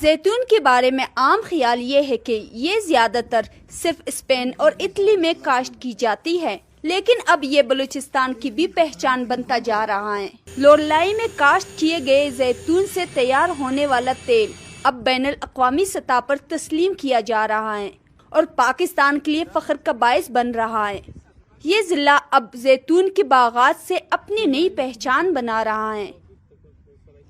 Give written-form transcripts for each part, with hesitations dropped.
زیتون کے بارے میں عام خیال یہ ہے کہ یہ زیادہ تر صرف اسپین اور اٹلی میں کاشت کی جاتی ہے، لیکن اب یہ بلوچستان کی بھی پہچان بنتا جا رہا ہے۔ لوریلائی میں کاشت کیے گئے زیتون سے تیار ہونے والا تیل اب بین الاقوامی سطح پر تسلیم کیا جا رہا ہے اور پاکستان کے لیے فخر کا باعث بن رہا ہے۔ یہ ضلع اب زیتون کے باغات سے اپنی نئی پہچان بنا رہا ہے۔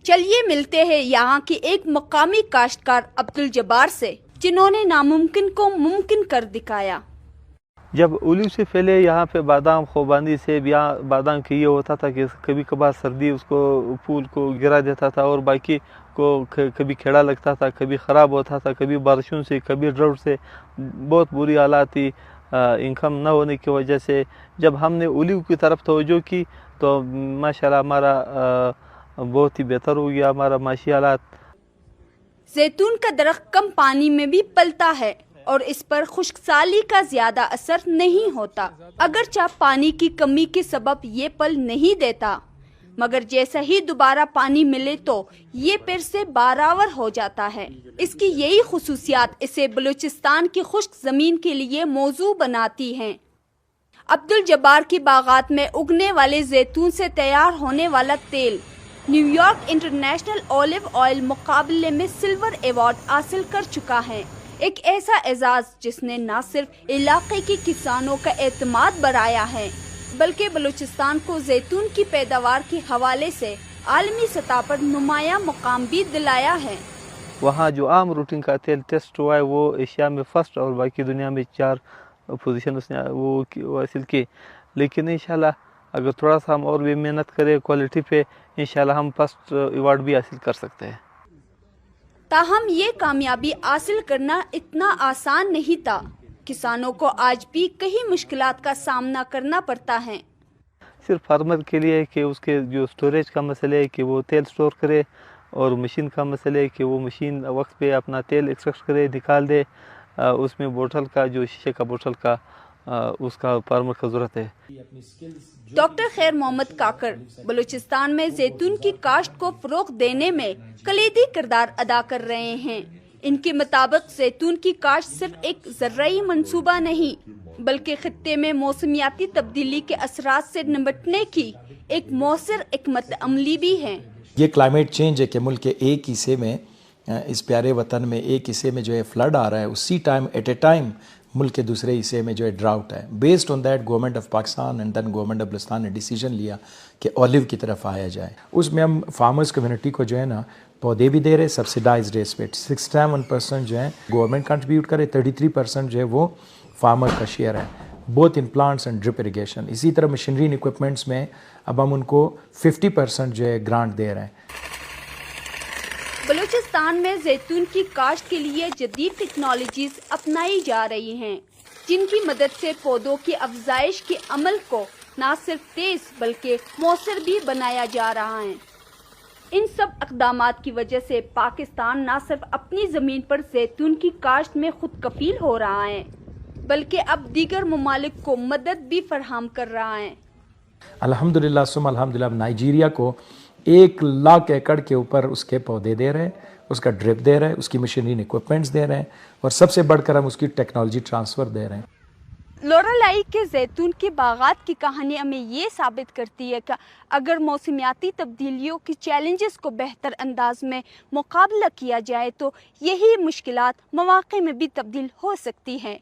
چلیے ملتے ہیں یہاں کے ایک مقامی کاشتکار عبدالجبار سے، جنہوں نے ناممکن کو ممکن کر دکھایا۔ جب اولیو سے پہلے یہاں پہ بادام خوباندی سے یہاں بادام کے یہ ہوتا تھا کہ کبھی کبھار سردی اس کو پھول کو گرا دیتا تھا اور باقی کو کبھی کھیڑا لگتا تھا، کبھی خراب ہوتا تھا، کبھی بارشوں سے، کبھی ڈراؤٹ سے بہت بری حالات تھی انکم نہ ہونے کی وجہ سے۔ جب ہم نے اولیو کی طرف توجہ کی تو ماشاءاللہ ہمارا بہت ہی بہتر ہو گیا ہمارا معاشی حالات۔ زیتون کا درخت کم پانی میں بھی پلتا ہے اور اس پر خشک سالی کا زیادہ اثر نہیں ہوتا، اگرچہ پانی کی کمی کے سبب یہ پل نہیں دیتا، مگر جیسا ہی دوبارہ پانی ملے تو یہ پھر سے باراور ہو جاتا ہے۔ اس کی یہی خصوصیات اسے بلوچستان کی خشک زمین کے لیے موزوں بناتی ہیں۔ عبدالجبار کی باغات میں اگنے والے زیتون سے تیار ہونے والا تیل new York international olive oil مقابلے میں سلور ایوارڈ حاصل کر چکا ہے، ایک ایسا اعزاز جس نے نہ صرف علاقے کے کسانوں کا اعتماد بڑھایا ہے بلکہ بلوچستان کو زیتون کی پیداوار کے حوالے سے عالمی سطح پر نمایاں مقام بھی دلایا ہے۔ وہاں جو عام روٹین کا تیل ٹیسٹ ہوا ہے وہ ایشیا میں فرسٹ اور باقی دنیا میں 4 پوزیشن اس نے وہ حاصل کی، لیکن انشاءاللہ اگر تھوڑا سا ہم اور بھی محنت کریں کوالٹی پہ انشاءاللہ ہم فرسٹ ایوارڈ بھی حاصل کر سکتے ہیں۔ تاہم یہ کامیابی حاصل کرنا اتنا آسان نہیں تھا، کسانوں کو آج بھی کئی مشکلات کا سامنا کرنا پڑتا ہے۔ صرف فارمر کے لیے کہ اس کے جو سٹوریج کا مسئلہ ہے کہ وہ تیل سٹور کرے، اور مشین کا مسئلہ ہے کہ وہ مشین وقت پہ اپنا تیل ایکسٹریکٹ کرے نکال دے، اس میں بوتل کا جو شیشے کا بوتل کا اس کا فارمر کا ضرورت ہے۔ ڈاکٹر خیر محمد کاکڑ بلوچستان میں زیتون کی کاشت کو فروغ دینے میں کلیدی کردار ادا کر رہے ہیں۔ ان کے مطابق زیتون کی کاشت صرف ایک زرعی منصوبہ نہیں بلکہ خطے میں موسمیاتی تبدیلی کے اثرات سے نمٹنے کی ایک مؤثر حکمت عملی بھی ہے۔ یہ کلائمیٹ چینج ہے کہ ملک کے ایک حصے میں، اس پیارے وطن میں ایک حصے میں جو ہے فلڈ آ رہا ہے، اسی ٹائم ایٹ اے ٹائم ملک کے دوسرے حصے میں جو ہے ڈراؤٹ ہے۔ Based on that government of Pakistan and then government of Balochistan نے ڈیسیجن لیا کہ اولیو کی طرف آیا جائے۔ اس میں ہم فارمرز کمیونٹی کو جو ہے نا پودے بھی دے رہے سبسیڈائز ریٹس پہ، 67% جو ہے گورنمنٹ کنٹریبیوٹ کرے، 33% جو ہے وہ فارمر کا شیئر ہے، both in plants and drip irrigation. اسی طرح مشینری اینڈ اکوپمنٹس میں اب ہم ان کو 50% جو ہے گرانٹ دے رہے ہیں۔ بلوچستان میں زیتون کی کاشت کے لیے جدید ٹیکنالوجیز اپنائی جا رہی ہیں، جن کی مدد سے پودوں کی افزائش کے عمل کو نہ صرف تیز بلکہ مؤثر بھی بنایا جا رہا ہے۔ ان سب اقدامات کی وجہ سے پاکستان نہ صرف اپنی زمین پر زیتون کی کاشت میں خود کفیل ہو رہا ہے بلکہ اب دیگر ممالک کو مدد بھی فراہم کر رہا ہے۔ الحمدللہ ثم الحمدللہ نائجیریا کو 1,00,000 ایکڑ کے اوپر اس کے پودے دے رہے ہیں، اس کا ڈرپ دے رہے ہیں، اس کی مشینری اکوپمنٹس دے رہے ہیں، اور سب سے بڑھ کر ہم اس کی ٹیکنالوجی ٹرانسفر دے رہے ہیں۔ لوریلائی کے زیتون کے باغات کی کہانی ہمیں یہ ثابت کرتی ہے کہ اگر موسمیاتی تبدیلیوں کی چیلنجز کو بہتر انداز میں مقابلہ کیا جائے تو یہی مشکلات مواقع میں بھی تبدیل ہو سکتی ہیں۔